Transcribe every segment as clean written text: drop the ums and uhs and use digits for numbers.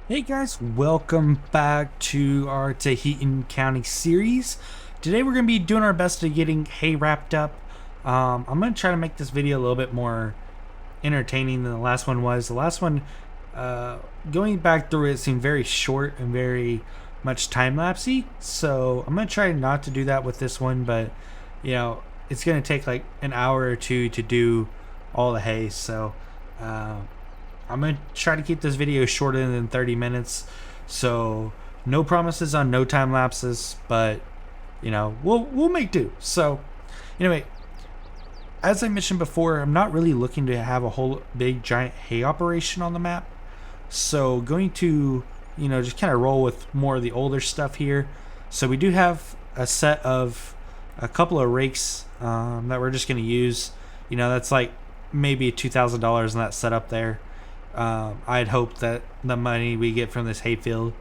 Hey guys, welcome back to our Taheton County series. Today we're going to be doing our best to getting hay wrapped up. I'm going to try to make this video a little bit more entertaining than the last one was. The last one, going back through it, seemed very short and very much time-lapsey. So I'm going to try not to do that with this one, but it's going to take like an hour or two to do all the hay. So I'm going to try to keep this video shorter than 30 minutes. So no promises on no time lapses, but we'll make do. So anyway, as I mentioned before, I'm not really looking to have a whole big giant hay operation on the map. So going to, just kind of roll with more of the older stuff here. So we do have a set of a couple of rakes that we're just going to use. That's like maybe $2,000 in that setup there. I'd hope that the money we get from this hayfield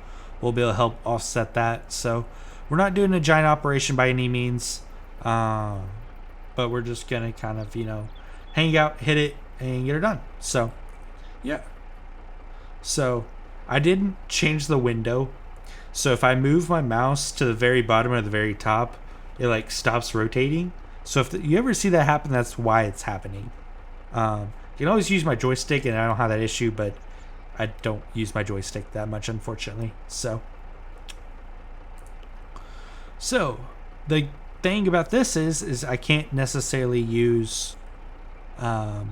will be able to help offset that. So we're not doing a giant operation by any means, but we're just gonna kind of hang out, hit it, and get it done. So yeah. So I didn't change the window. So if I move my mouse to the very bottom or the very top, it like stops rotating. So if you ever see that happen, that's why it's happening. You can always use my joystick, and I don't have that issue, but I don't use my joystick that much, unfortunately. So the thing about this is I can't necessarily use okay,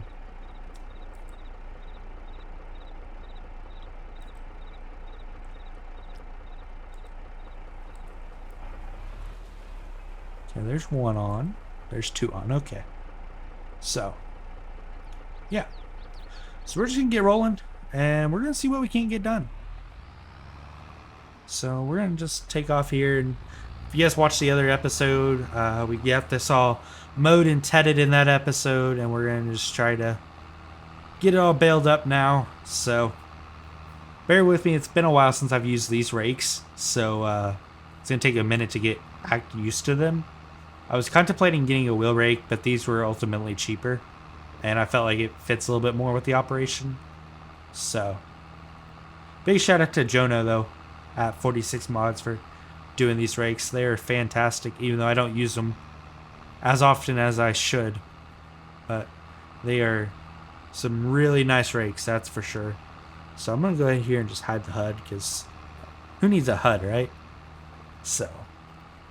there's one on, there's two on. Okay, so yeah, so we're just gonna get rolling, and we're gonna see what we can get done. So we're gonna just take off here, and if you guys watched the other episode, we got this all mowed and tedded in that episode, and we're gonna just try to get it all baled up now. So bear with me, it's been a while since I've used these rakes, so it's gonna take a minute to get back used to them. I was contemplating getting a wheel rake, but these were ultimately cheaper, and I felt like it fits a little bit more with the operation. So big shout out to Jonah though at 46 Mods for doing these rakes. They're fantastic, even though I don't use them as often as I should, but they are some really nice rakes, that's for sure. So I'm gonna go ahead here and just hide the HUD, because who needs a HUD, right? So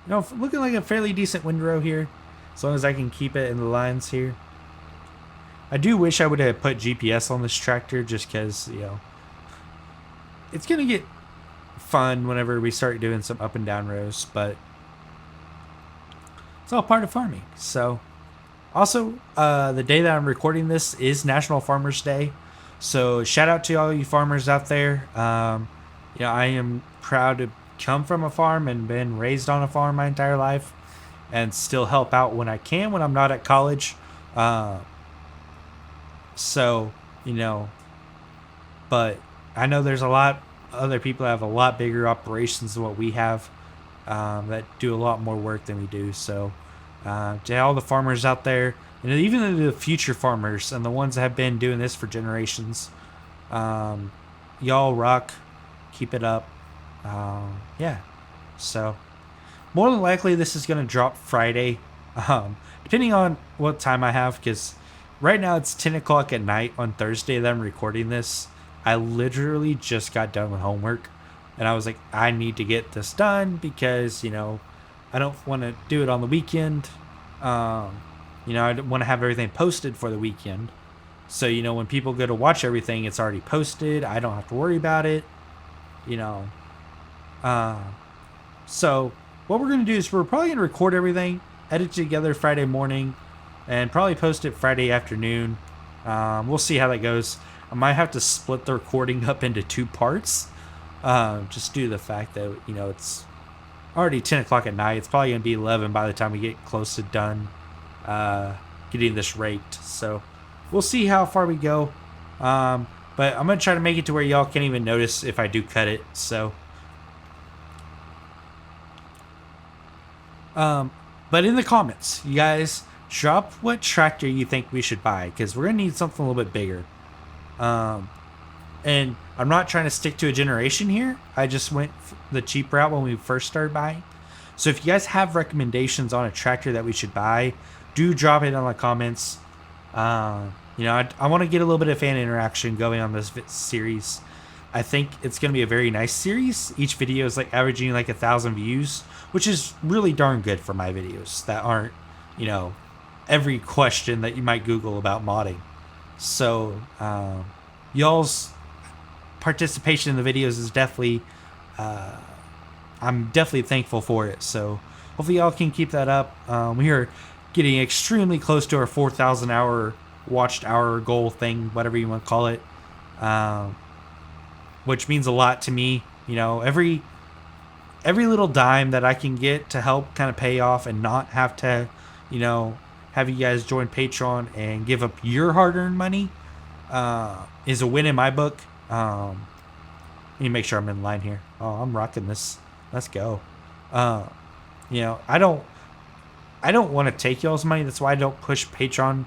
looking like a fairly decent windrow here, as long as I can keep it in the lines here. I do wish I would have put GPS on this tractor, just because, it's going to get fun whenever we start doing some up and down rows, but it's all part of farming. So, also, the day that I'm recording this is National Farmers Day, so shout out to all you farmers out there. I am proud to come from a farm and been raised on a farm my entire life, and still help out when I can when I'm not at college. So, but I know there's a lot other people that have a lot bigger operations than what we have, that do a lot more work than we do. So, to all the farmers out there, and even the future farmers and the ones that have been doing this for generations, y'all rock, keep it up. Yeah. So, more than likely this is going to drop Friday, depending on what time I have, because right now it's 10 o'clock at night on Thursday that I'm recording this. I literally just got done with homework, and I was like, I need to get this done because, I don't want to do it on the weekend. I want to have everything posted for the weekend. So, when people go to watch everything, it's already posted. I don't have to worry about it, So what we're going to do is we're probably going to record everything, edit it together Friday morning, and probably post it Friday afternoon. We'll see how that goes. I might have to split the recording up into two parts, just due to the fact that, it's already 10 o'clock at night. It's probably going to be 11 by the time we get close to done getting this raked. So we'll see how far we go. But I'm going to try to make it to where y'all can't even notice if I do cut it. So, but in the comments, you guys drop what tractor you think we should buy, because we're going to need something a little bit bigger. And I'm not trying to stick to a generation here. I just went the cheap route when we first started buying. So if you guys have recommendations on a tractor that we should buy, do drop it in the comments. You know, I want to get a little bit of fan interaction going on this series. I think it's going to be a very nice series. Each video is like averaging like 1,000 views, which is really darn good for my videos that aren't, you know, every question that you might Google about modding. So y'all's participation in the videos is definitely, I'm definitely thankful for it. So hopefully y'all can keep that up. We are getting extremely close to our 4,000 hour watched hour goal thing, whatever you want to call it, which means a lot to me. You know, every little dime that I can get to help kind of pay off and not have to, you know, have you guys join Patreon and give up your hard-earned money is a win in my book. Let me make sure I'm in line here. Oh, I'm rocking this. Let's go. You know, I don't want to take y'all's money. That's why I don't push Patreon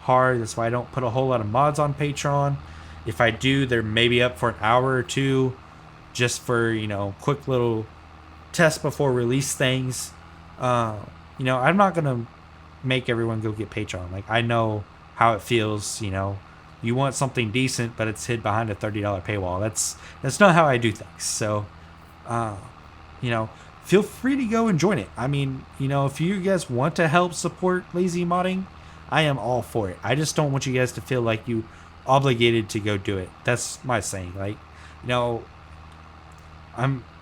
hard. That's why I don't put a whole lot of mods on Patreon. If I do, they're maybe up for an hour or two just for, you know, quick little tests before release things. You know, I'm not going to make everyone go get Patreon. Like, I know how it feels, you know. You want something decent, but it's hid behind a $30 paywall. That's not how I do things. So, you know, feel free to go and join it. I mean, you know, if you guys want to help support lazy modding, I am all for it. I just don't want you guys to feel like you obligated to go do it. That's my saying. Like, you know,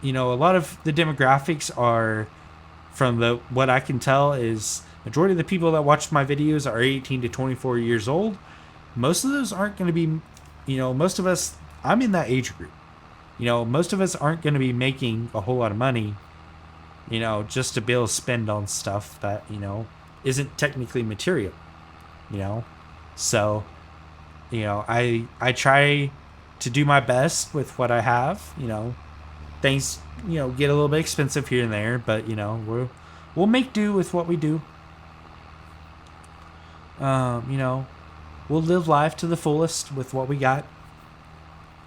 you know, a lot of the demographics are, from what I can tell, is majority of the people that watch my videos are 18 to 24 years old. Most of those aren't going to be, you know, most of us, I'm in that age group. You know, most of us aren't going to be making a whole lot of money, you know, just to be able to spend on stuff that, you know, isn't technically material, you know. So, you know, I try to do my best with what I have. You know, things, you know, get a little bit expensive here and there, but, you know, we'll make do with what we do. You know, we'll live life to the fullest with what we got.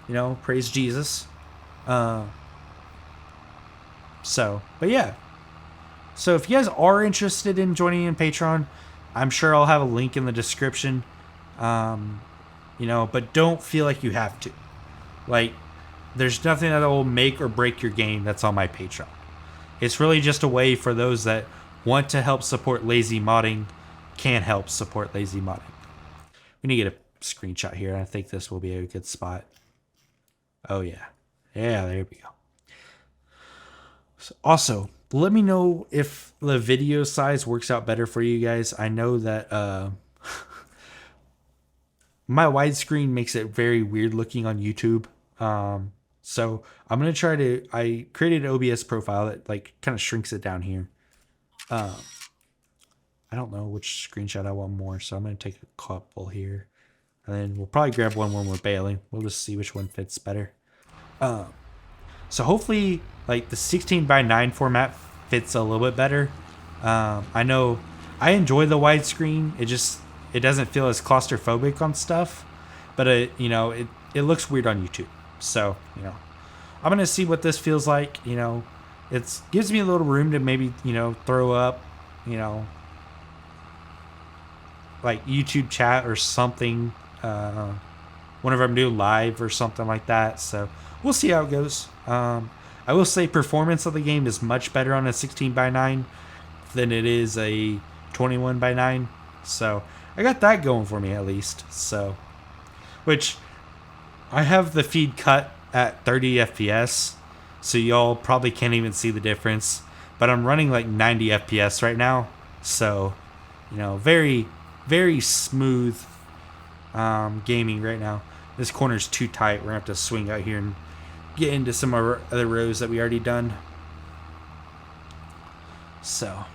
You know, praise Jesus. So, but yeah. So if you guys are interested in joining in Patreon, I'm sure I'll have a link in the description. You know, but don't feel like you have to. Like, there's nothing that will make or break your game that's on my Patreon. It's really just a way for those that want to help support lazy modding, can help support lazy modding. We need to get a screenshot here. I think this will be a good spot. Oh, yeah. Yeah, there we go. So also, let me know if the video size works out better for you guys. I know that my widescreen makes it very weird looking on YouTube. So I'm going to try to, I created an OBS profile that like kind of shrinks it down here. I don't know which screenshot I want more, so I'm going to take a couple here. And then we'll probably grab one when we're bailing. We'll just see which one fits better. So hopefully, like, the 16:9 format fits a little bit better. I know I enjoy the widescreen. It doesn't feel as claustrophobic on stuff, but you know, it looks weird on YouTube. So, you know, I'm gonna see what this feels like. You know, it gives me a little room to maybe, you know, throw up, you know, like YouTube chat or something, whenever I'm doing live or something like that. So we'll see how it goes. I will say performance of the game is much better on a 16:9 than it is a 21:9. So I got that going for me at least. So, which I have the feed cut at 30 FPS, so y'all probably can't even see the difference. But I'm running like 90 FPS right now, so, you know, very, very smooth gaming right now. This corner's too tight. We're gonna have to swing out here and get into some of our other rows that we already done. So,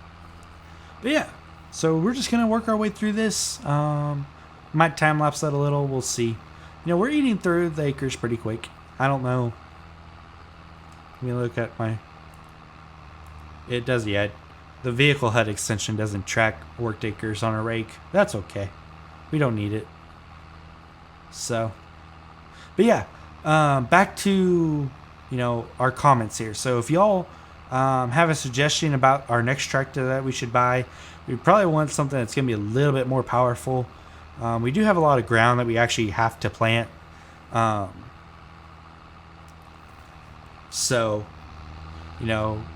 but yeah, so we're just gonna work our way through this. Might time lapse that a little. We'll see. You know, we're eating through the acres pretty quick. I don't know. Let me look at my. It does yet. The vehicle HUD extension doesn't track worked acres on a rake. That's okay. We don't need it. So, but yeah, back to, our comments here. So if y'all have a suggestion about our next tractor that we should buy, we probably want something that's going to be a little bit more powerful. We do have a lot of ground that we actually have to plant. So, we're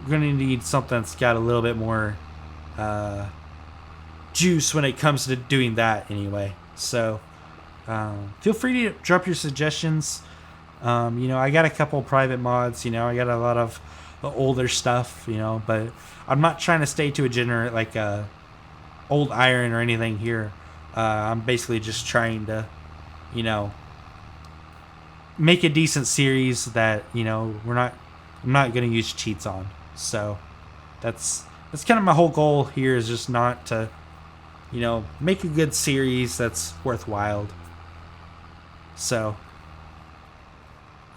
going to need something that's got a little bit more juice when it comes to doing that anyway. So, feel free to drop your suggestions. I got a couple private mods, I got a lot of the older stuff, but I'm not trying to stay to a degenerate like old iron or anything here. I'm basically just trying to, make a decent series that, I'm not going to use cheats on. So that's kind of my whole goal here, is just not to, make a good series that's worthwhile. So,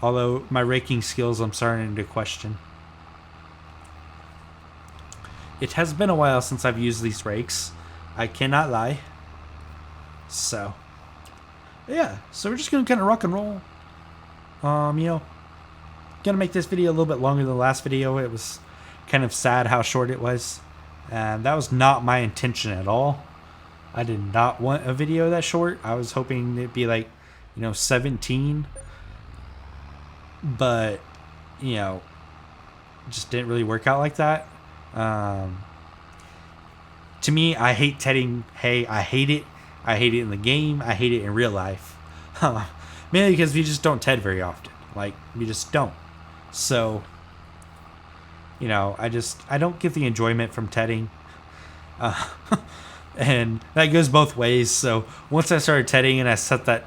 although my raking skills I'm starting to question. It has been a while since I've used these rakes. I cannot lie. So, yeah. So we're just going to kind of rock and roll. Gonna make this video a little bit longer than the last video. It was kind of sad how short it was. And that was not my intention at all. I did not want a video that short. I was hoping it'd be like, 17. But, just didn't really work out like that. To me, I hate tedding hay. I hate it. I hate it in the game. I hate it in real life. Mainly because we just don't ted very often. Like, we just don't. So, I don't get the enjoyment from tedding. And that goes both ways. So once I started tedding and I set the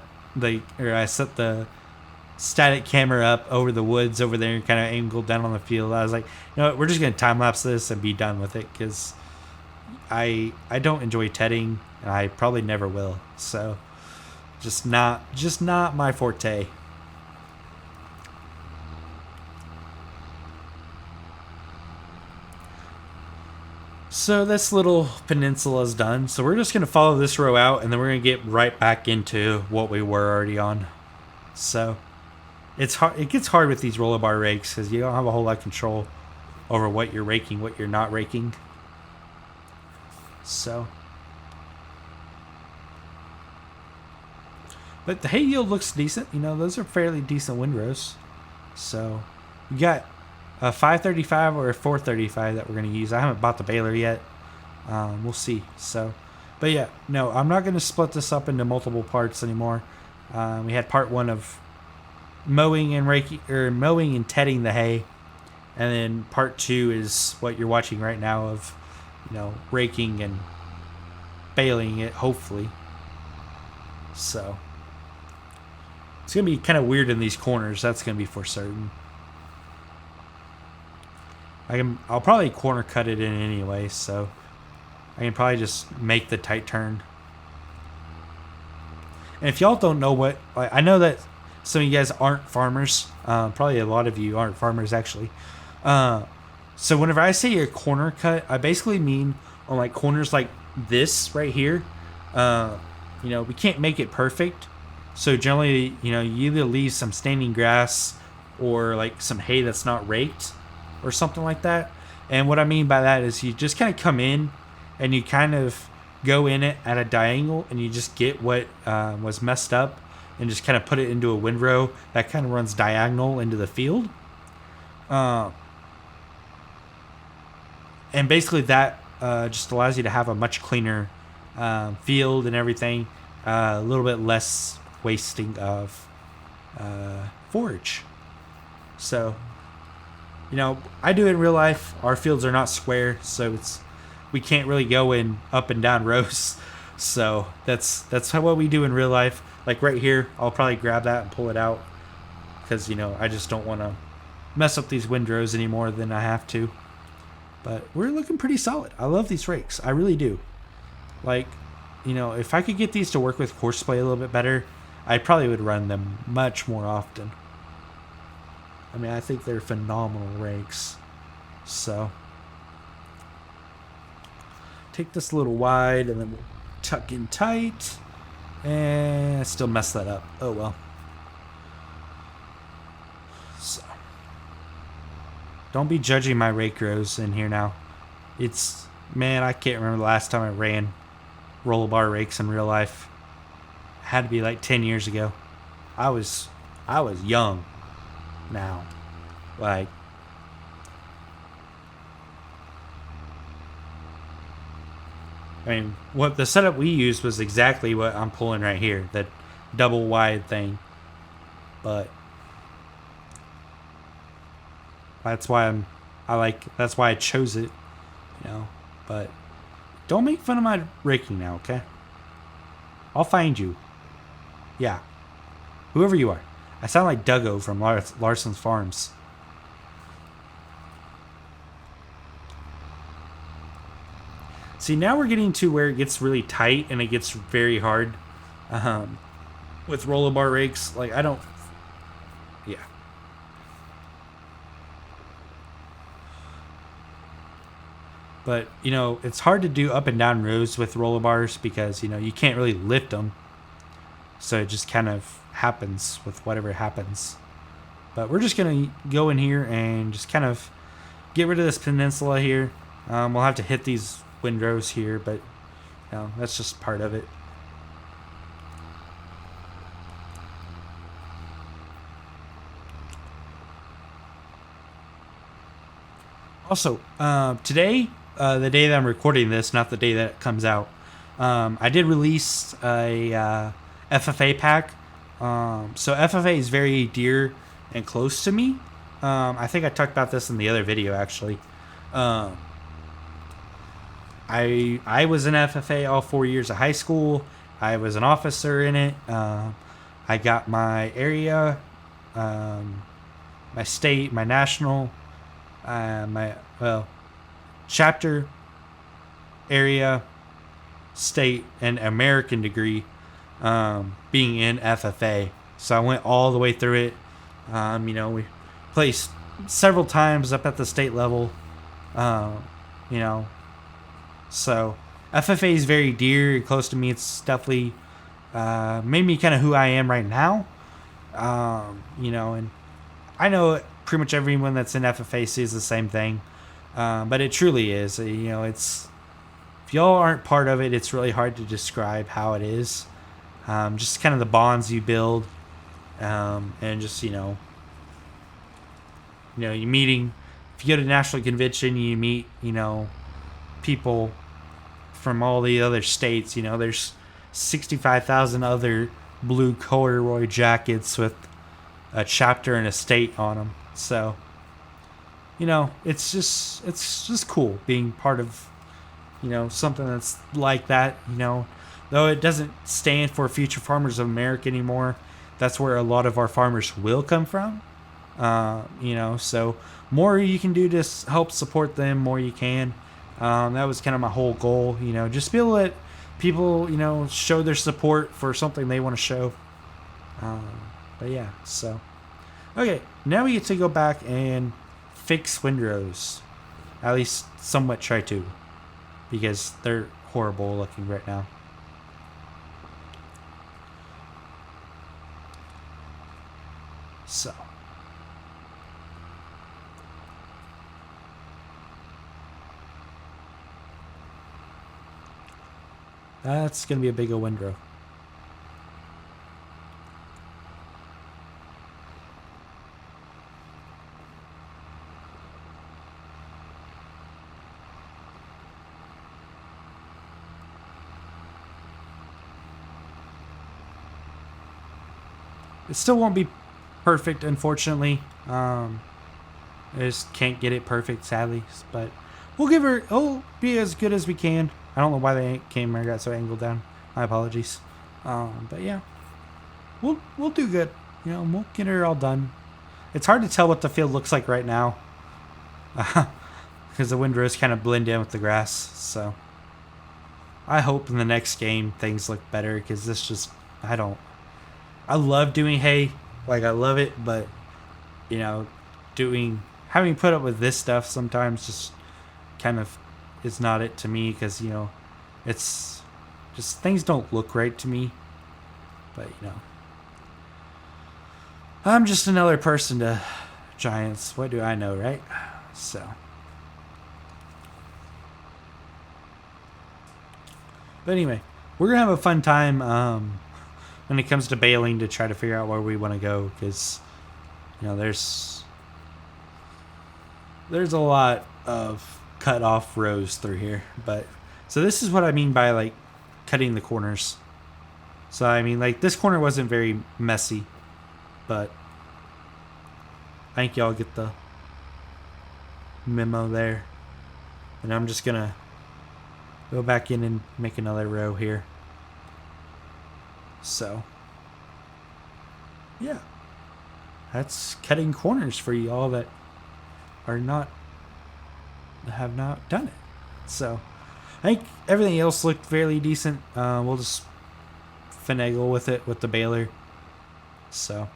static camera up over the woods over there and kind of angled down on the field, I was like, we're just going to time lapse this and be done with it, because I don't enjoy tedding, and I probably never will. So just not my forte. So this little peninsula is done. So we're just going to follow this row out, and then we're going to get right back into what we were already on. So it's hard. It gets hard with these roller bar rakes because you don't have a whole lot of control over what you're raking, what you're not raking. So, but the hay yield looks decent. Those are fairly decent windrows. So we got a 535 or a 435 that we're going to use. I haven't bought the baler yet. We'll see. So, but yeah, no, I'm not going to split this up into multiple parts anymore. We had part one of mowing and raking, or mowing and tedding the hay, and then part two is what you're watching right now of, raking and baling it, hopefully. So it's gonna be kind of weird in these corners. That's gonna be for certain. I'll probably corner cut it in anyway, so I can probably just make the tight turn. And if y'all don't know what, I know that some of you guys aren't farmers. Probably a lot of you aren't farmers, actually. So whenever I say a corner cut, I basically mean on like corners like this right here. We can't make it perfect. So generally, you either leave some standing grass or like some hay that's not raked or something like that. And what I mean by that is you just kind of come in and you kind of go in it at a diagonal, and you just get what was messed up and just kind of put it into a windrow that kind of runs diagonal into the field. And basically that just allows you to have a much cleaner field and everything. A little bit less wasting of forage. So, I do it in real life. Our fields are not square, so we can't really go in up and down rows. So that's what we do in real life. Like right here, I'll probably grab that and pull it out because, I just don't want to mess up these windrows any more than I have to. But we're looking pretty solid. I love these rakes. I really do. Like, if I could get these to work with horseplay a little bit better, I probably would run them much more often. I mean, I think they're phenomenal rakes. So, take this a little wide, and then we'll tuck in tight. And I still messed that up. Oh well. So, don't be judging my rake rows in here now. It's, man, I can't remember the last time I ran roller bar rakes in real life. It had to be like 10 years ago. I was young now. Like, I mean, what the setup we used was exactly what I'm pulling right here, that double wide thing. But that's why that's why I chose it, you know. But don't make fun of my raking now, okay? I'll find you. Yeah. Whoever you are. I sound like Duggo from Larson's Farms. See, now we're getting to where it gets really tight and it gets very hard. With roller bar rakes, like, I don't... Yeah. But, you know, it's hard to do up and down rows with roller bars because, you know, you can't really lift them. So it just kind of happens with whatever happens. But we're just going to go in here and just kind of get rid of this peninsula here. We'll have to hit these windrows here, but, you know, that's just part of it. Also, today, the day that I'm recording this, not the day that it comes out, I did release a FFA pack. So FFA is very dear and close to me. I think I talked about this in the other video, actually. I was in FFA all 4 years of high school. I was an officer in it. I got my area, my state, my national, chapter, area, state, and American degree, being in FFA. So I went all the way through it. You know, we placed several times up at the state level. You know, so FFA is very dear and close to me. It's definitely made me kind of who I am right now. You know, and I know pretty much everyone that's in FFA sees the same thing. But it truly is. You know, it's, if y'all aren't part of it, it's really hard to describe how it is. Just kind of the bonds you build, and just, you know, you meeting. If you go to national convention, you meet, you know, people from all the other states. You know, there's 65,000 other blue corduroy jackets with a chapter and a state on them. So, you know, it's just cool being part of, you know, something that's like that, you know. Though it doesn't stand for Future Farmers of America anymore, that's where a lot of our farmers will come from. You know, so more you can do to help support them, more you can. That was kind of my whole goal, you know, just be able to let people, you know, show their support for something they want to show. But yeah, so. Okay, now we get to go back and fix windrows. At least somewhat try to. Because they're horrible looking right now. So. That's going to be a big old windrow. It still won't be perfect, unfortunately. I just can't get it perfect, sadly. But we'll give her. It'll be as good as we can. I don't know why the camera got so angled down. My apologies. But yeah, we'll do good. You know, we'll get her all done. It's hard to tell what the field looks like right now, because the windrows kind of blend in with the grass. So I hope in the next game things look better, because this just, I love doing hay, like I love it, but you know, having put up with this stuff sometimes just kind of is not it to me, because you know, it's just, things don't look right to me. But you know, I'm just another person to Giants, what do I know, right? So. But anyway, we're going to have a fun time when it comes to Baling to try to figure out where we want to go. Because, you know, there's a lot of cut off rows through here. But so this is what I mean by like cutting the corners. So I mean, like, this corner wasn't very messy, but I think y'all get the memo there. And I'm just gonna go back in and make another row here. So yeah, that's cutting corners for y'all that have not done it. So I think everything else looked fairly decent. We'll just finagle with it with the baler. So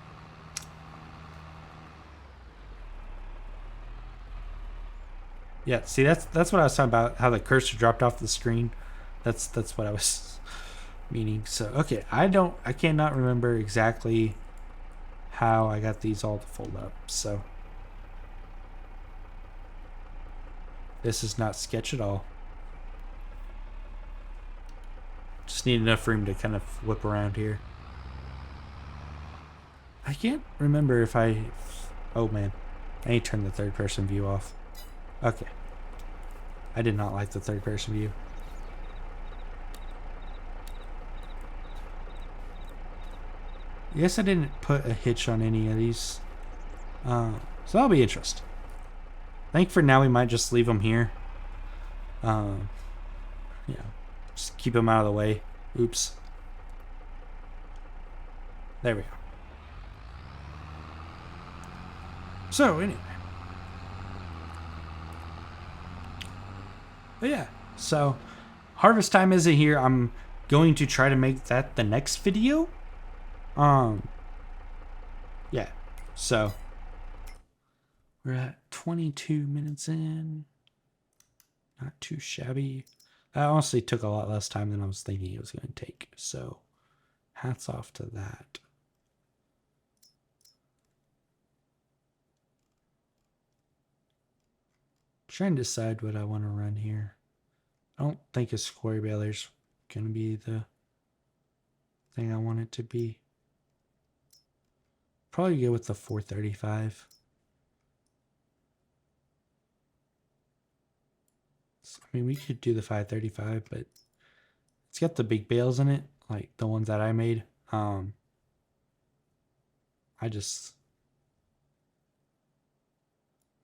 yeah, see, that's what I was talking about, how the cursor dropped off the screen. That's what I was meaning. So okay, I cannot remember exactly how I got these all to fold up. So this is not sketch at all. Just need enough room to kind of whip around here. I can't remember if oh man, I need to turn the third person view off. Okay. I did not like the third person view. I guess I didn't put a hitch on any of these. So that'll be interesting. I think for now we might just leave them here. Yeah. Just keep them out of the way. Oops. There we go. So anyway. But yeah, so harvest time isn't here. I'm going to try to make that the next video. Yeah, so we're at 22 minutes in. Not too shabby. That honestly took a lot less time than I was thinking it was going to take. So hats off to that. Trying to decide what I want to run here. I don't think a square baler's going to be the thing I want it to be. Probably go with the 435. I mean, we could do the 535, but it's got the big bales in it, like the ones that I made.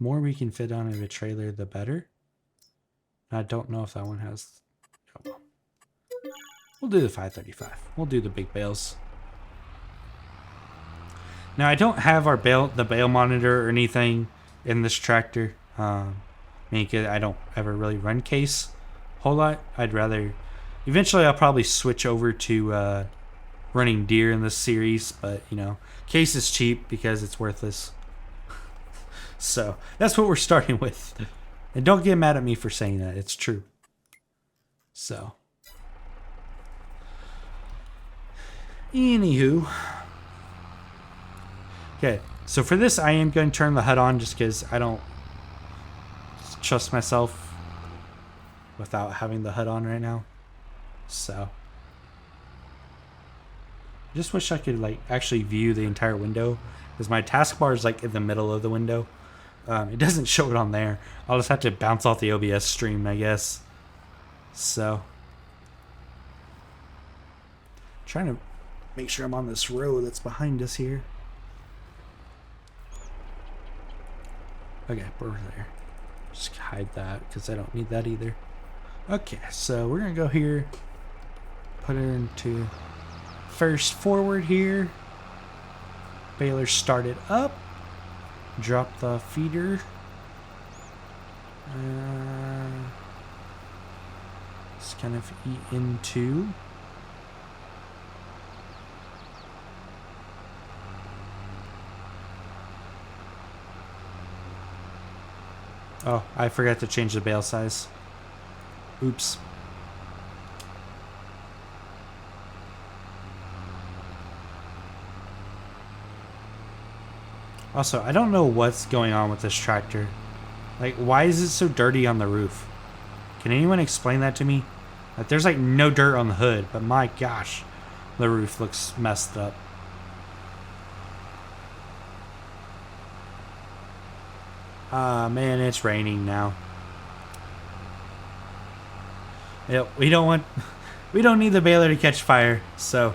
More we can fit on a trailer, the better. I don't know if that one has. Oh, well. We'll do the 535. We'll do the big bales. Now I don't have the bale monitor or anything in this tractor. I don't ever really run case a whole lot. I'd rather. Eventually, I'll probably switch over to running deer in this series, but you know, case is cheap because it's worthless. So that's what we're starting with. And don't get mad at me for saying that. It's true. So. Anywho. Okay. So for this, I am going to turn the HUD on just because I don't trust myself without having the HUD on right now. So. I just wish I could like actually view the entire window because my taskbar is like in the middle of the window. It doesn't show it on there. I'll just have to bounce off the OBS stream, I guess. So, trying to make sure I'm on this row that's behind us here. Okay, we're there. Just hide that because I don't need that either. Okay, so we're gonna go here, put it into first forward here. Baler started up. Drop the feeder. Just kind of eat into. Oh, I forgot to change the bale size. Oops. Also, I don't know what's going on with this tractor. Like, why is it so dirty on the roof? Can anyone explain that to me? Like, there's like no dirt on the hood, but my gosh, the roof looks messed up. Ah, man, it's raining now. Yep, we don't need the baler to catch fire, so.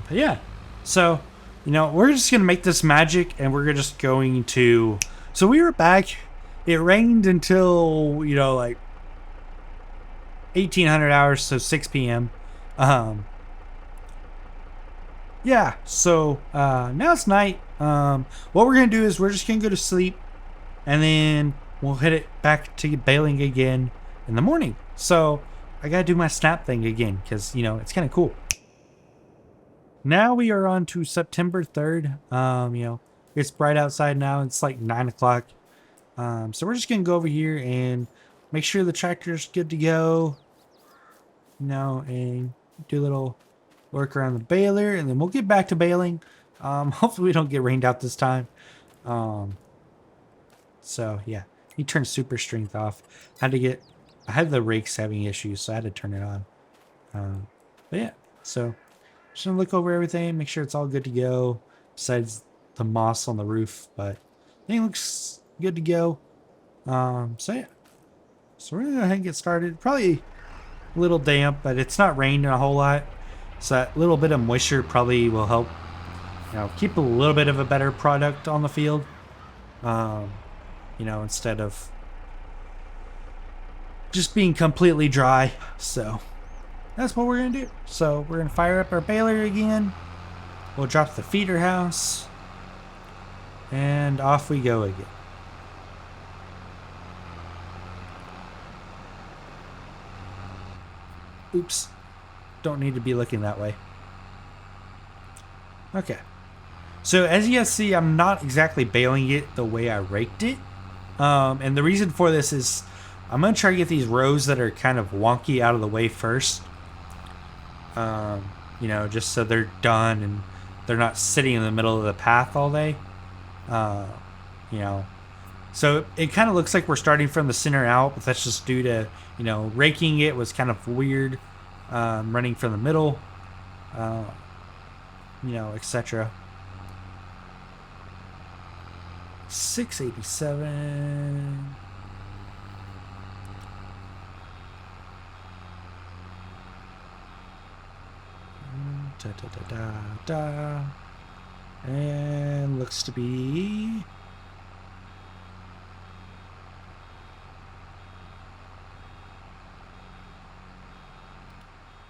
But yeah, so, we're just gonna make this magic, and we're just going to. So we were back. It rained until like 1800 hours, so 6 p.m. Yeah. So now it's night. What we're gonna do is we're just gonna go to sleep, and then we'll hit it back to baling again in the morning. So I gotta do my snap thing again because it's kind of cool. Now we are on to September 3rd. It's bright outside now. It's like 9 o'clock. So we're just going to go over here and make sure the tractor's good to go. And do a little work around the baler, and then we'll get back to baling. Hopefully we don't get rained out this time. So yeah, he turned super strength off. I had the rakes having issues, so I had to turn it on. But yeah, so just gonna look over everything, make sure it's all good to go, besides the moss on the roof, but everything looks good to go. So yeah. So we're gonna go ahead and get started. Probably a little damp, but it's not raining a whole lot. So that little bit of moisture probably will help, keep a little bit of a better product on the field. Instead of just being completely dry. So that's what we're going to do. So we're going to fire up our baler again. We'll drop the feeder house. And off we go again. Oops. Don't need to be looking that way. Okay. So as you guys see, I'm not exactly baling it the way I raked it. And the reason for this is I'm going to try to get these rows that are kind of wonky out of the way first. Just so they're done and they're not sitting in the middle of the path all day. So it kind of looks like we're starting from the center out, but that's just due to, raking it was kind of weird, running from the middle, etc. 687. Da, da, da, da, da. And looks to be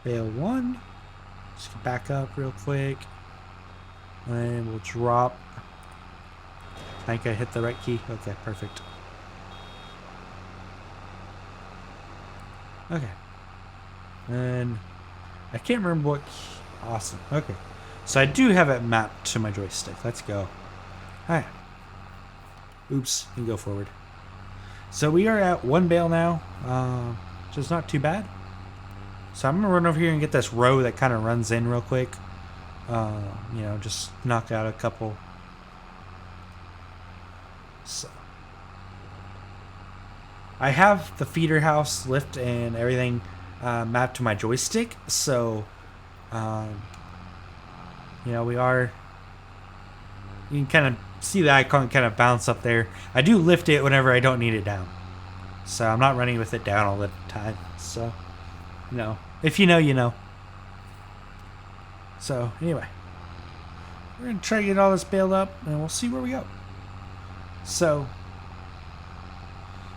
bale 1. Just back up real quick. And we'll drop. I think I hit the right key. Okay, perfect. Okay. And I can't remember what key. Awesome. Okay. So I do have it mapped to my joystick. Let's go. Alright. Oops. And go forward. So we are at 1 bale now. Which is not too bad. So I'm going to run over here and get this row that kind of runs in real quick. Just knock out a couple. So I have the feeder house lift and everything mapped to my joystick. So we are. You can kind of see the icon kind of bounce up there. I do lift it whenever I don't need it down. So I'm not running with it down all the time. So, if you know, you know. So, anyway. We're going to try to get all this baled up, and we'll see where we go. So,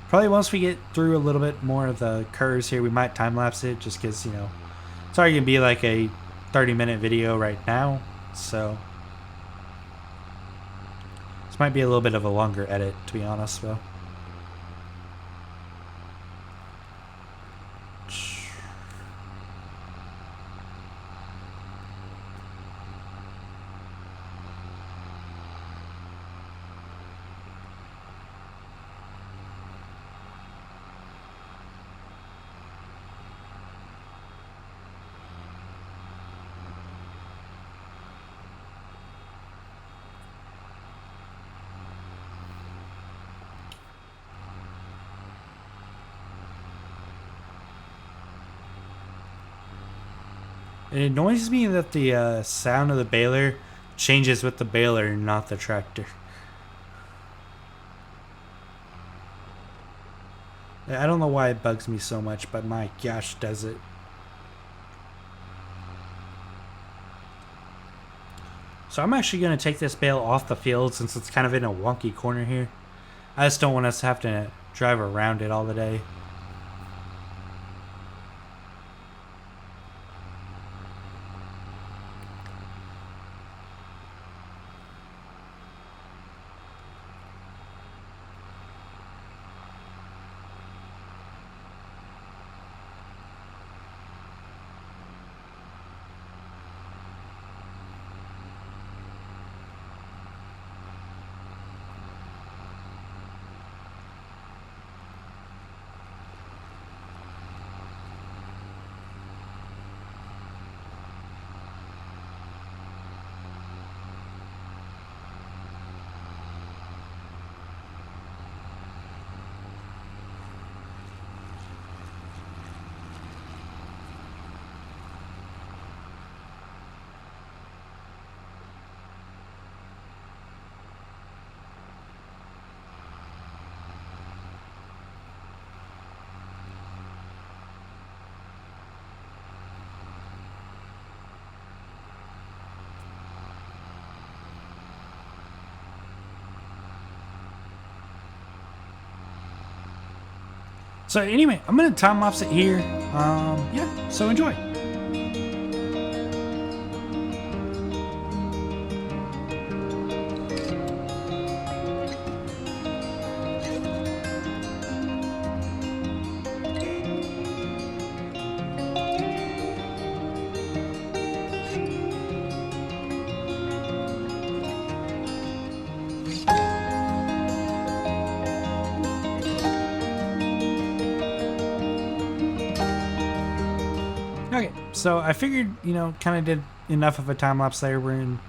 probably once we get through a little bit more of the curves here, we might time-lapse it, just because, it's already going to be like a 30-minute video right now. So, this might be a little bit of a longer edit, to be honest, though. It annoys me that the sound of the baler changes with the baler, not the tractor. I don't know why it bugs me so much, but my gosh, does it. So I'm actually going to take this bale off the field since it's kind of in a wonky corner here. I just don't want us to have to drive around it all the day. So anyway, I'm going to time lapse it here. Yeah, so enjoy. Okay, so I figured, kind of did enough of a time lapse there. We're going to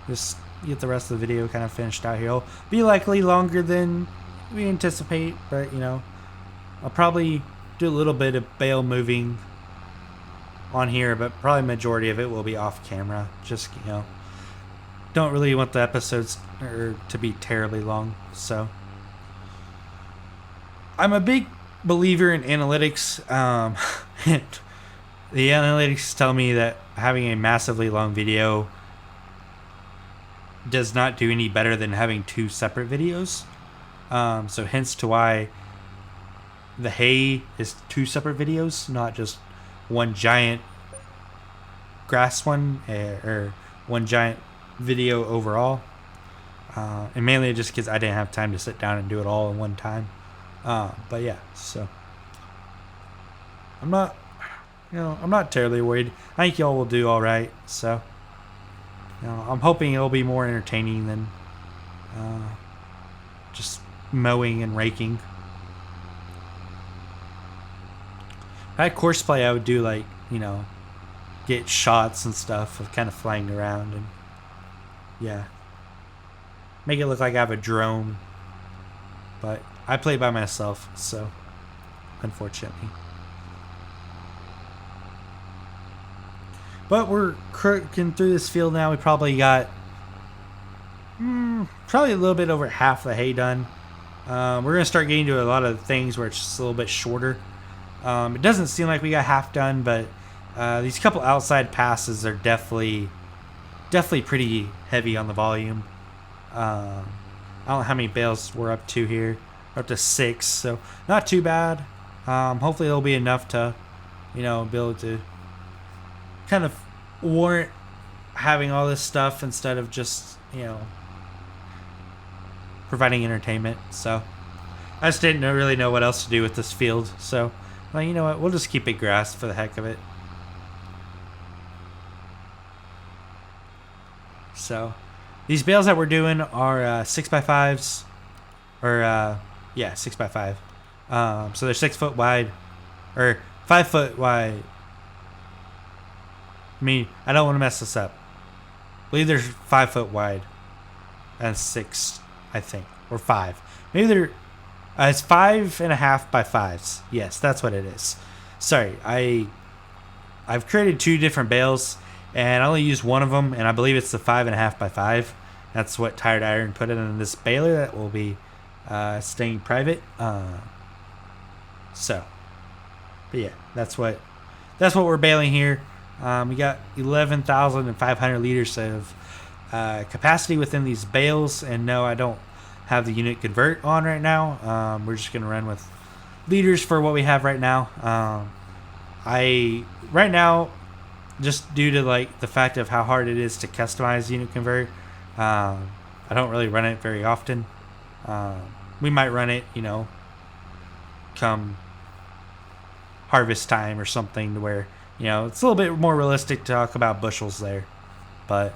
just get the rest of the video kind of finished out here. It'll be likely longer than we anticipate, but, I'll probably do a little bit of bale moving on here, but probably majority of it will be off camera. Just, don't really want the episodes to be terribly long, so. I'm a big believer in analytics, and the analytics tell me that having a massively long video does not do any better than having two separate videos. So hence to why the hay is two separate videos, not just one giant grass one or one giant video overall. And mainly just because I didn't have time to sit down and do it all in one time. But yeah, so I'm not terribly worried. I think y'all will do all right. So, I'm hoping it'll be more entertaining than just mowing and raking. If I had courseplay, I would do get shots and stuff of kind of flying around and yeah, make it look like I have a drone. But I play by myself, so unfortunately. But we're crooking through this field now. We probably got probably a little bit over half the hay done. We're going to start getting to a lot of things where it's just a little bit shorter. It doesn't seem like we got half done, but these couple outside passes are definitely pretty heavy on the volume. I don't know how many bales we're up to here. We're up to 6, so not too bad. Hopefully it'll be enough to, be able to kind of warrant having all this stuff instead of just, providing entertainment. So I just didn't really know what else to do with this field. So, well, you know what? We'll just keep it grass for the heck of it. So these bales that we're doing are 6x5s, or 6x5. So they're 6 foot wide, or 5 foot wide. I don't want to mess this up. I believe they're 5 foot wide and 6, I think, or 5. Maybe they're it's 5.5 by 5s. Yes, that's what it is. Sorry, I I've created 2 different bales, and I only used one of them, and I believe it's the 5.5 by 5. That's what Tired Iron put in this baler that will be staying private. So, but yeah, that's what we're baling here. We got 11,500 liters of capacity within these bales, and no, I don't have the unit convert on right now. We're just gonna run with liters for what we have right now. Right now, just due to like the fact of how hard it is to customize unit convert, I don't really run it very often. We might run it, come harvest time or something, to where it's a little bit more realistic to talk about bushels there. But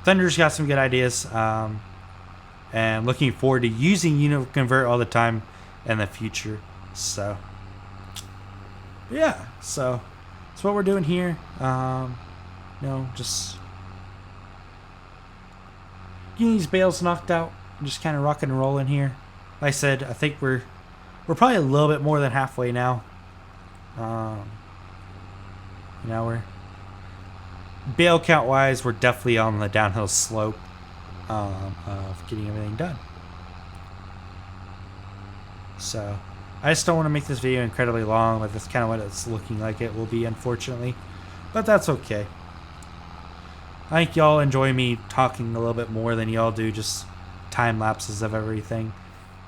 Thunder's got some good ideas, and looking forward to using unit convert all the time in the future. So yeah, so that's what we're doing here. Just getting these bales knocked out, just kind of rocking and rolling here. Like I said, I think we're probably a little bit more than halfway now. We're bale count wise, we're definitely on the downhill slope of getting everything done. So I just don't want to make this video incredibly long, but that's kind of what it's looking like it will be, unfortunately. But that's okay. I think y'all enjoy me talking a little bit more than y'all do just time lapses of everything.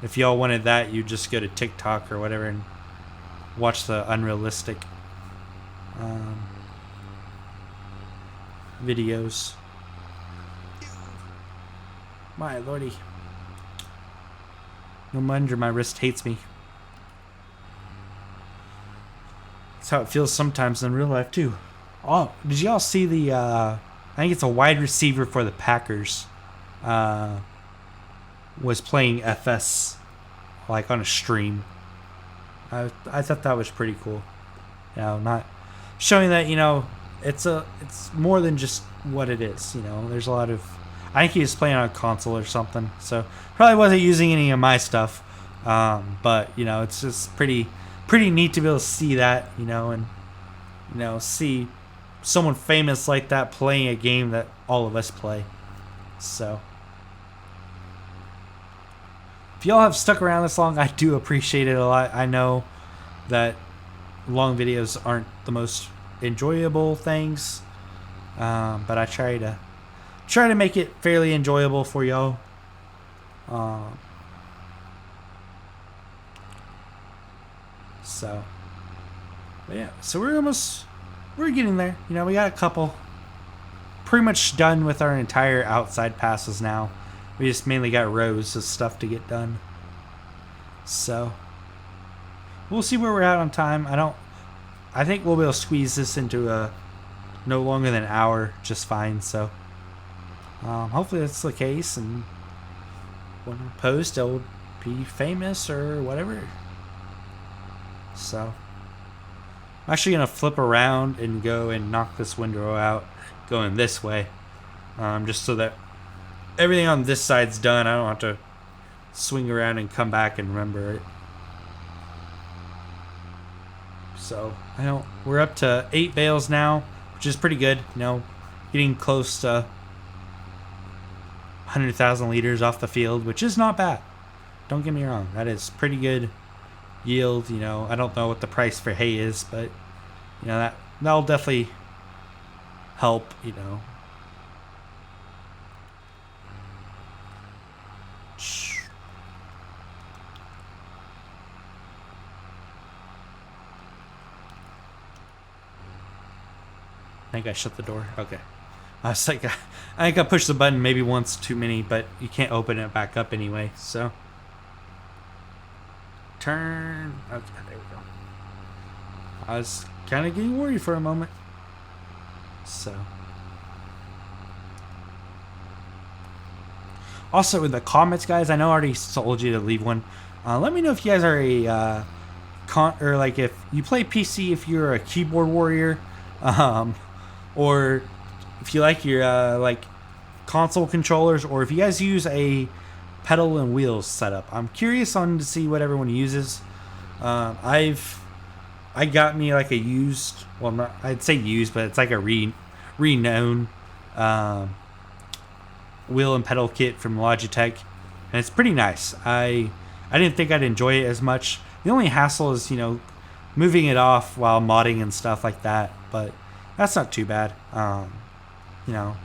If y'all wanted that, you just go to TikTok or whatever and watch the unrealistic videos. My lordy. No wonder my wrist hates me. That's how it feels sometimes in real life too. Oh, did y'all see the I think it's a wide receiver for the Packers was playing FS like on a stream. I thought that was pretty cool. Not showing that, it's more than just what it is. There's a lot of, I think he was playing on a console or something, so probably wasn't using any of my stuff. But it's just pretty neat to be able to see that, and see someone famous like that playing a game that all of us play. So if y'all have stuck around this long, I do appreciate it a lot. I know that long videos aren't the most enjoyable things, but I try to make it fairly enjoyable for y'all. But yeah, so we're getting there. We got a couple pretty much done with our entire outside passes now. We just mainly got rows of stuff to get done. So we'll see where we're at on time. I think we'll be able to squeeze this into a no longer than an hour just fine. So hopefully that's the case, and when we post, it'll be famous or whatever. So I'm actually gonna flip around and go and knock this windrow out going this way, just so that everything on this side's done. I don't have to swing around and come back and remember it. So we're up to 8 bales now, which is pretty good. Getting close to 100,000 liters off the field, which is not bad. Don't get me wrong, that is pretty good yield. I don't know what the price for hay is, but that'll definitely help. I think I shut the door. Okay. I was like, I think I pushed the button maybe once too many, but you can't open it back up anyway. So turn. Okay, there we go. I was kind of getting worried for a moment. So also in the comments, guys, I know I already told you to leave one. Let me know if you guys are a or like if you play PC, if you're a keyboard warrior, or if you like your like console controllers, or if you guys use a pedal and wheels setup. I'm curious on to see what everyone uses. I've I got me like a used, well, not, I'd say used, but it's like a renowned um, wheel and pedal kit from Logitech, and it's pretty nice. I didn't think I'd enjoy it as much. The only hassle is, you know, moving it off while modding and stuff like that, but that's not too bad. You know,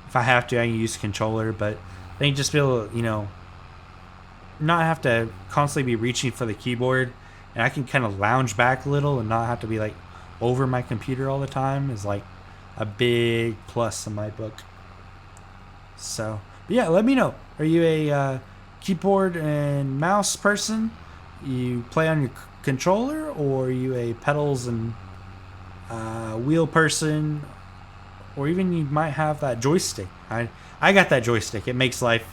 if I have to, I can use a controller, but then just be able to, you know, not have to constantly be reaching for the keyboard, and I can kind of lounge back a little and not have to be like over my computer all the time is like a big plus in my book. So, but yeah, let me know. Are you a keyboard and mouse person? You play on your controller, or are you a pedals and wheel person, or even you might have that joystick? I got that joystick. It makes life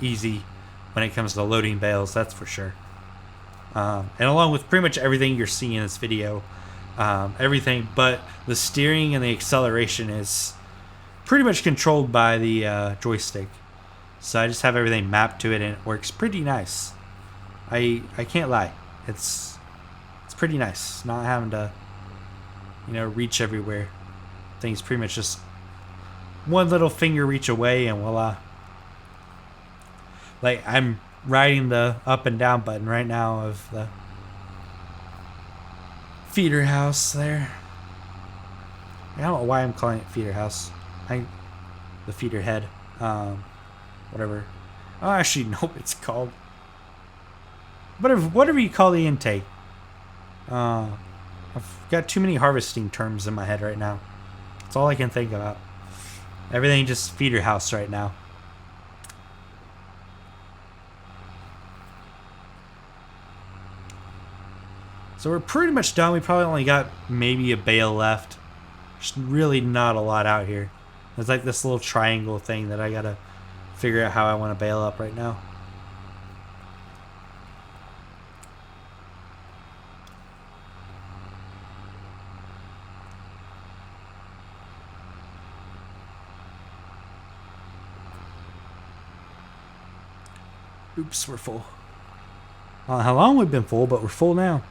easy when it comes to loading bales, that's for sure. And along with pretty much everything you're seeing in this video, everything but the steering and the acceleration is pretty much controlled by the joystick. So I just have everything mapped to it, and it works pretty nice. I can't lie, it's pretty nice not having to, you know, reach everywhere. Things pretty much just one little finger reach away, and voila. Like, I'm riding the up and down button right now of the feeder house there. I don't know why I'm calling it feeder house. The feeder head. Whatever. Oh, actually, nope, it's called whatever you call the intake. I've got too many harvesting terms in my head right now. That's all I can think about. Everything just feeder house right now. So we're pretty much done. We probably only got maybe a bale left. There's really not a lot out here. There's like this little triangle thing that I gotta figure out how I want to bale up right now. Oops, we're full. How long we've been full, but we're full now.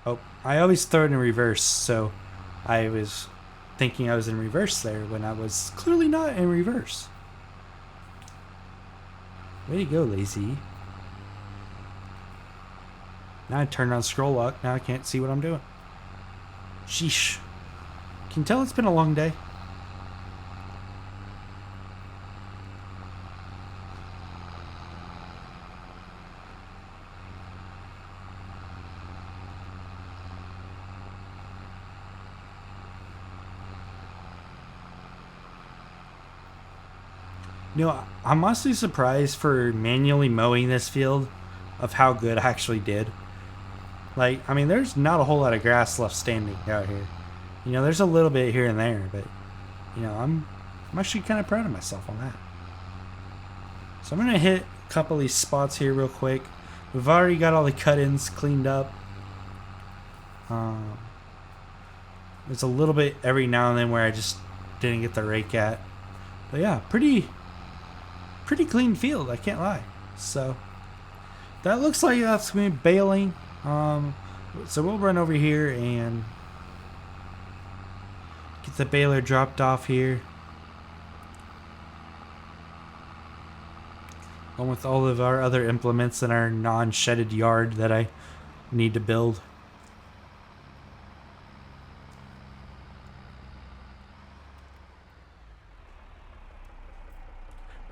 Oh, I always throw it in reverse, so I was thinking I was in reverse there when I was clearly not in reverse. Way to go, lazy. Now I turned on scroll lock. Now I can't see what I'm doing. Sheesh. Can you tell it's been a long day? You know, I'm honestly surprised for manually mowing this field of how good I actually did. Like, I mean, there's not a whole lot of grass left standing out here. You know, there's a little bit here and there, but, you know, I'm actually kind of proud of myself on that. So I'm going to hit a couple of these spots here real quick. We've already got all the cut-ins cleaned up. There's a little bit every now and then where I just didn't get the rake at. But yeah, pretty clean field, I can't lie. So that looks like that's going to be baling. So we'll run over here and get the baler dropped off here. Along with all of our other implements in our non-shedded yard that I need to build.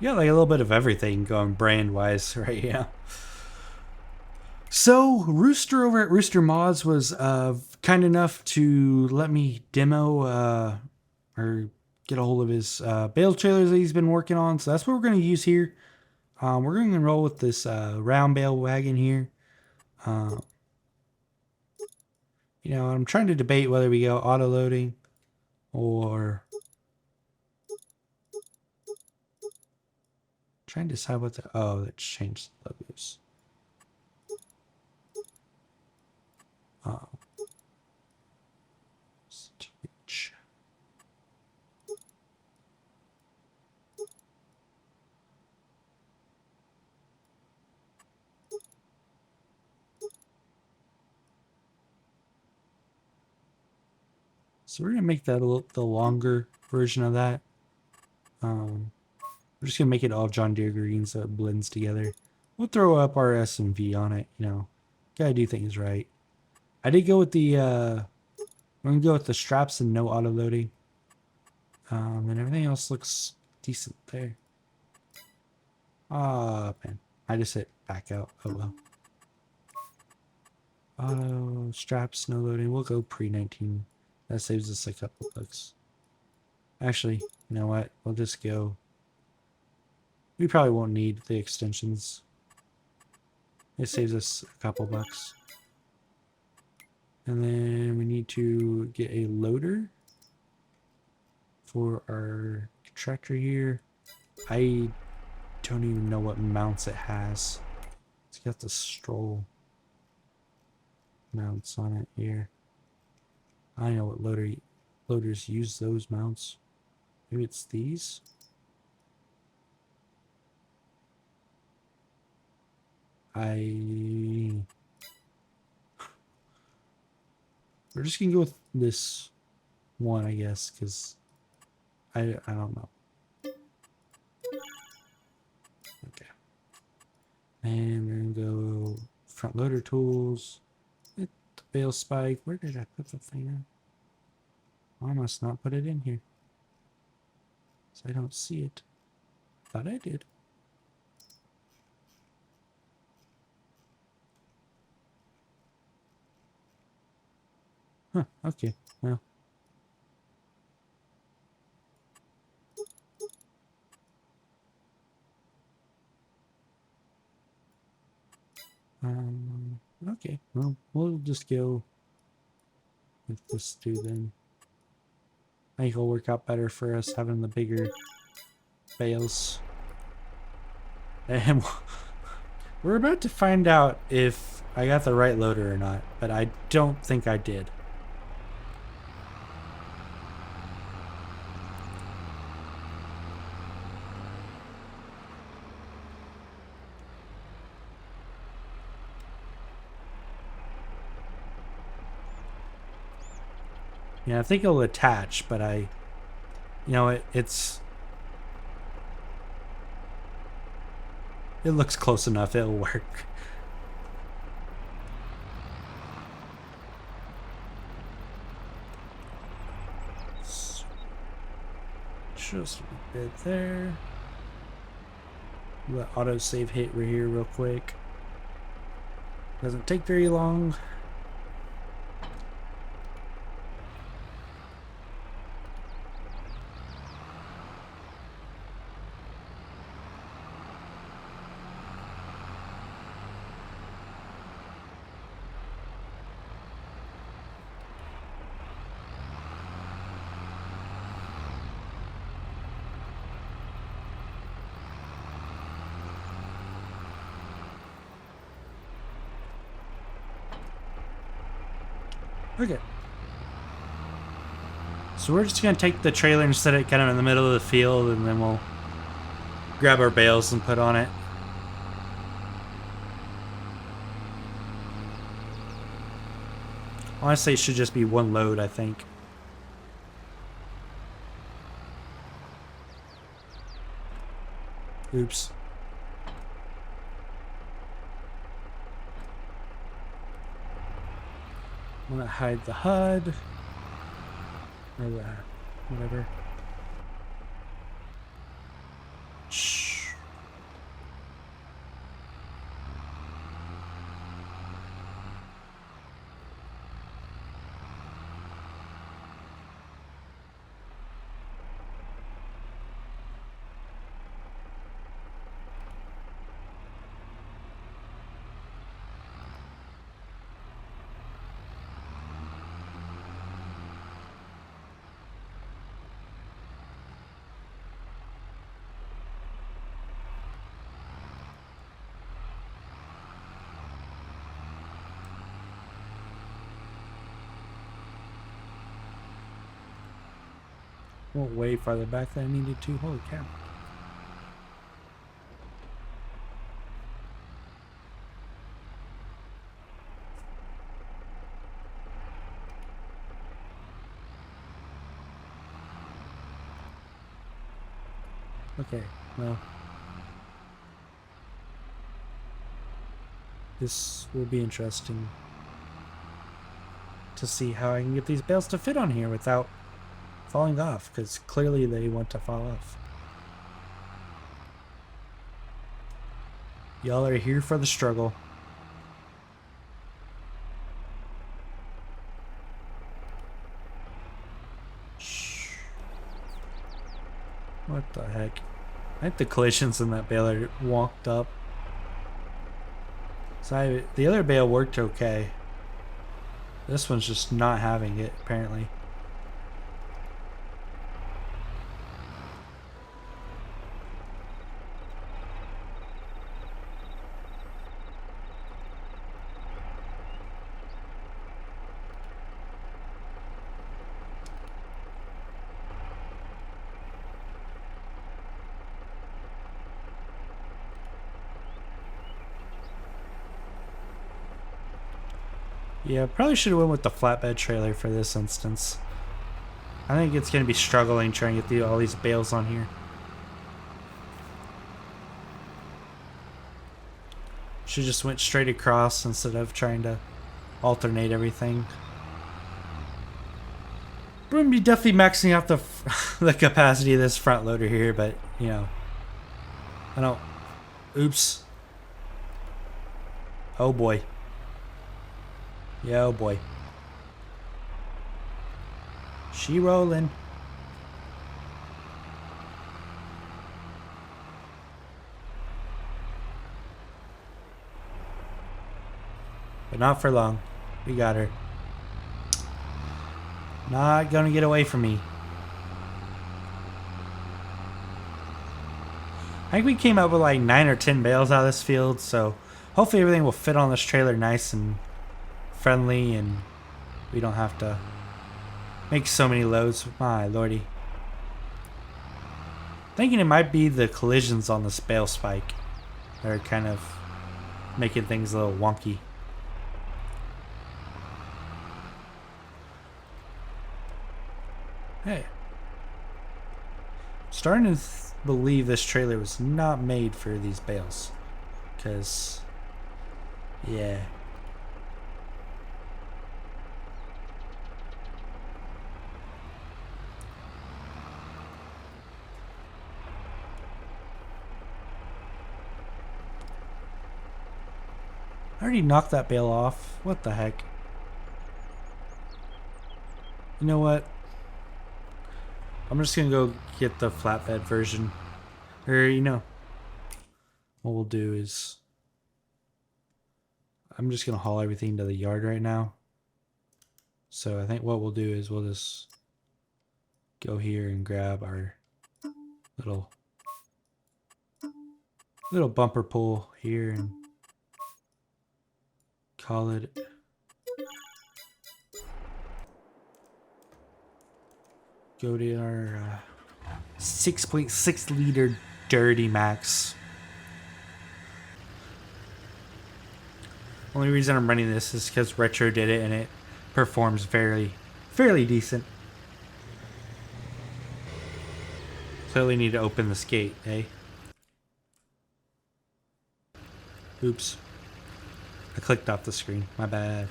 Yeah, like a little bit of everything going brand-wise right now. So, Rooster over at Rooster Mods was kind enough to let me demo or get a hold of his bale trailers that he's been working on. So that's what we're going to use here. We're going to roll with this round bale wagon here. You know, I'm trying to debate whether we go auto-loading or... trying to decide what the... oh, that changed the logos. So we're gonna make that the longer version of that. We're just gonna make it all John Deere green so it blends together. We'll throw up our S and V on it, you know. Gotta do things right. I did go with the we're gonna go with the straps and no auto loading. And everything else looks decent there. Ah, man. I just hit back out. Oh well. Auto straps, no loading. We'll go pre-19. That saves us a couple bucks. Actually, you know what? We'll just go. We probably won't need the extensions. It saves us a couple bucks. And then we need to get a loader for our tractor here. I don't even know what mounts it has. It's got the stroll mounts on it here. I know what loaders use those mounts. Maybe it's these? We're just gonna go with this one, I guess, because I don't know. Okay. And we're gonna go front loader tools. The bale spike. Where did I put the thing in? I must not put it in here. So I don't see it. Thought I did. Huh, okay. Well. Okay. Well, we'll just go with this dude then. I think it'll work out better for us having the bigger bales. And we're about to find out if I got the right loader or not, but I don't think I did. Yeah, I think it'll attach, but it looks close enough. It'll work. Just a bit there. Let autosave hit right here real quick. Doesn't take very long. Okay. So we're just going to take the trailer and set it kind of in the middle of the field, and then we'll grab our bales and put on it. Honestly, it should just be one load, I think. Oops. I'm going to hide the HUD. Or the, whatever. Shh. Went way farther back than I needed to. Holy cow. Okay, well. This will be interesting to see how I can get these bales to fit on here without falling off, because clearly they want to fall off. Y'all are here for the struggle. Shh. What the heck? I think the collisions in that bale are walked up. So the other bale worked okay. This one's just not having it, apparently. Yeah, probably should have went with the flatbed trailer for this instance. I think it's going to be struggling trying to get all these bales on here. Should just went straight across instead of trying to alternate everything. We're going to be definitely maxing out the capacity of this front loader here, but, you know, I don't... Oops. Oh boy. Yeah, oh boy. She rolling. But not for long. We got her. Not gonna get away from me. I think we came up with like 9 or 10 bales out of this field, so hopefully everything will fit on this trailer nice and friendly, and we don't have to make so many loads. My lordy. Thinking it might be the collisions on this bale spike that are kind of making things a little wonky. Hey. Starting to believe this trailer was not made for these bales. Because, yeah. I already knocked that bale off. What the heck? You know what? I'm just gonna go get the flatbed version. Or, you know, what we'll do is... I'm just gonna haul everything to the yard right now. So I think what we'll do is we'll just go here and grab our little bumper pull here and call it. Go to our 6.6 liter Dirty Max. Only reason I'm running this is because Retro did it and it performs fairly decent. Clearly need to open this gate, eh? Oops. I clicked off the screen. My bad.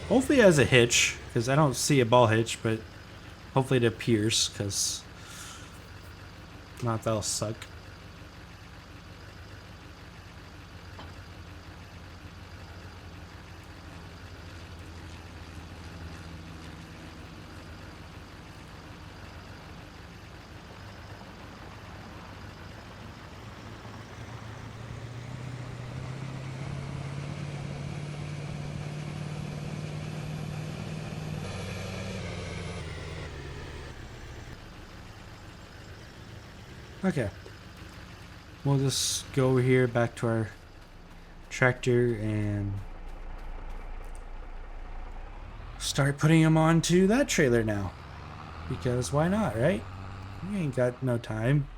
Hopefully it has a hitch, because I don't see a ball hitch, but hopefully it appears, because if not, that'll suck. Okay. We'll just go over here back to our tractor and start putting them onto that trailer now. Because why not, right? We ain't got no time.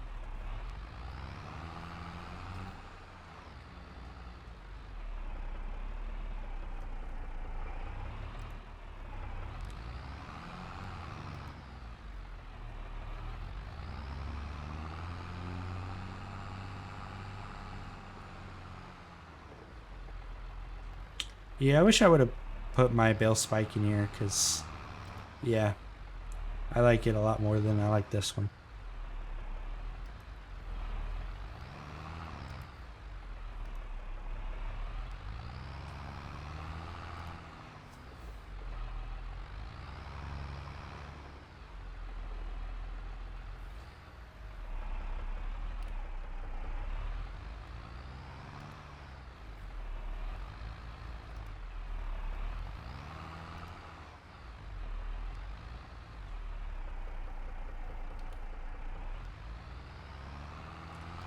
Yeah, I wish I would have put my bale spike in here, because, yeah, I like it a lot more than I like this one.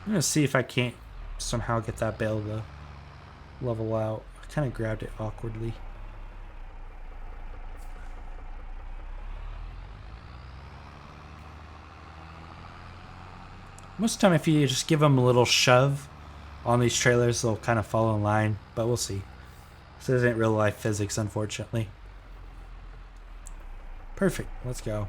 I'm going to see if I can't somehow get that bale to level out. I kind of grabbed it awkwardly. Most of the time, if you just give them a little shove on these trailers, they'll kind of fall in line, but we'll see. This isn't real life physics, unfortunately. Perfect. Let's go.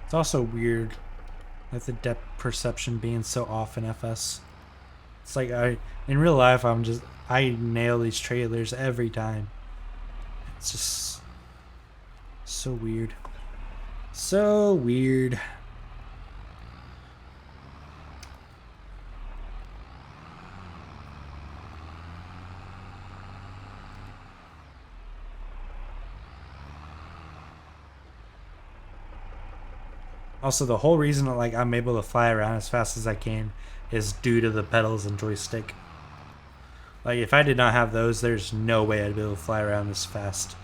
It's also weird with the depth perception being so off in FS. It's like in real life, I nail these trailers every time. It's just so weird. So weird. Also, the whole reason that like I'm able to fly around as fast as I can is due to the pedals and joystick. Like if I did not have those, there's no way I'd be able to fly around this fast.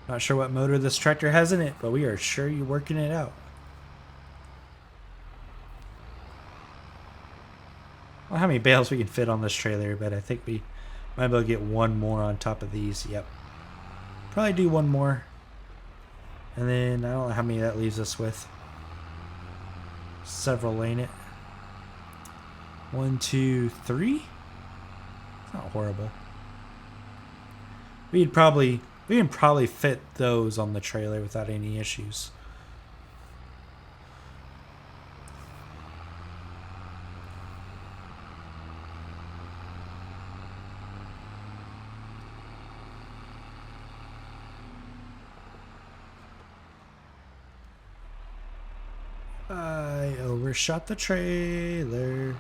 Not sure what motor this tractor has in it, but we are sure you're working it out. I don't know how many bales we can fit on this trailer, but I think we might be able to get one more on top of these. Yep. Probably do one more. And then I don't know how many that leaves us with. Several, ain't it? 1, 2, 3? It's not horrible. We can probably fit those on the trailer without any issues. I overshot the trailer.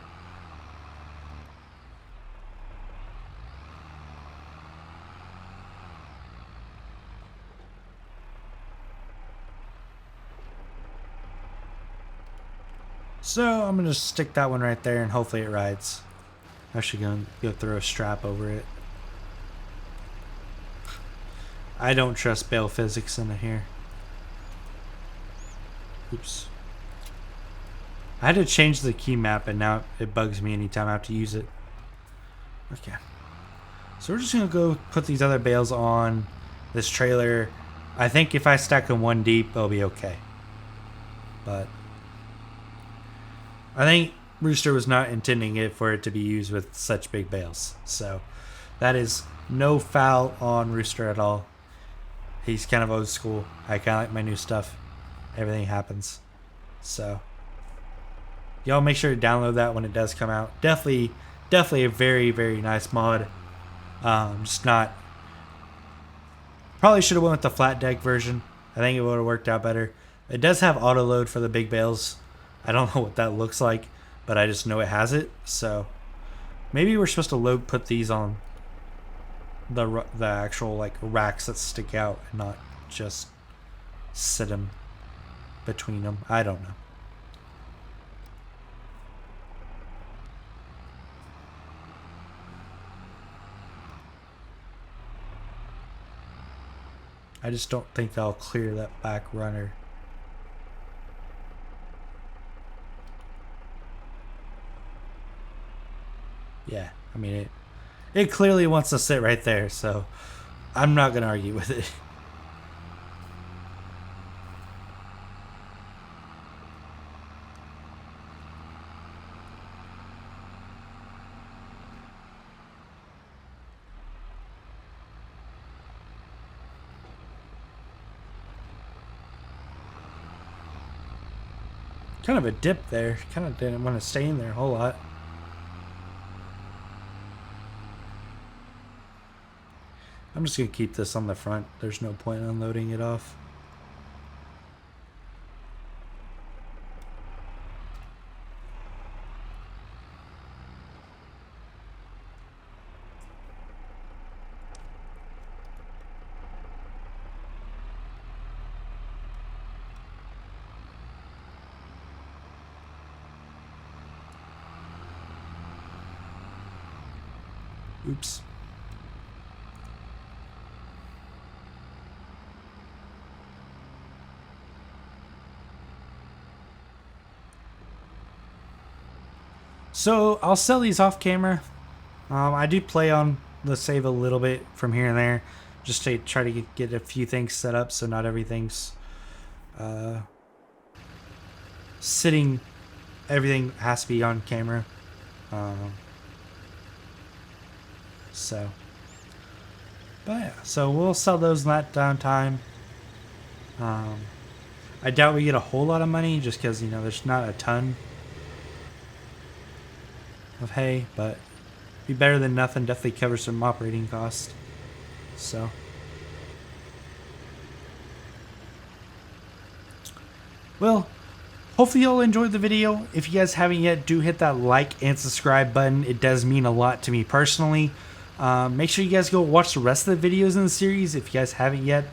So I'm gonna stick that one right there and hopefully it rides. I'm actually gonna go throw a strap over it. I don't trust bale physics in here. Oops. I had to change the key map and now it bugs me anytime I have to use it. Okay. So we're just gonna go put these other bales on this trailer. I think if I stack them one deep, it'll be okay. But I think Rooster was not intending it for it to be used with such big bales. So that is no foul on Rooster at all. He's kind of old school. I kind of like my new stuff. Everything happens. So y'all make sure to download that when it does come out. Definitely a very, very nice mod. Just not... Probably should have went with the flat deck version. I think it would have worked out better. It does have auto load for the big bales. I don't know what that looks like, but I just know it has it. So maybe we're supposed to put these on the actual like racks that stick out and not just sit them between them. I don't know. I just don't think that'll clear that back runner. Yeah, I mean it clearly wants to sit right there, so I'm not gonna argue with it. Kind of a dip there. Kind of didn't want to stay in there a whole lot. I'm just going to keep this on the front. There's no point in unloading it off. Oops. So I'll sell these off camera. I do play on the save a little bit from here and there, just to try to get a few things set up so not everything's sitting. Everything has to be on camera. So, but yeah, so we'll sell those in that downtime. I doubt we get a whole lot of money just because, you know, there's not a ton of hay, but be better than nothing. Definitely cover some operating costs. So, well, hopefully y'all enjoyed the video. If you guys haven't yet, do hit that like and subscribe button. It does mean a lot to me personally. Make sure you guys go watch the rest of the videos in the series if you guys haven't yet.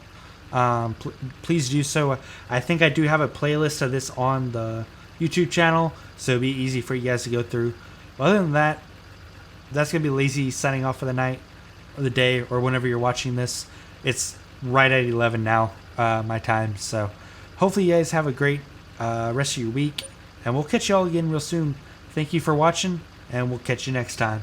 Please do so. I think I do have a playlist of this on the YouTube channel, so it'll be easy for you guys to go through. But other than that, that's going to be Lazy signing off for the night or the day or whenever you're watching this. It's right at 11 now, my time. So hopefully you guys have a great rest of your week, and we'll catch y'all again real soon. Thank you for watching, and we'll catch you next time.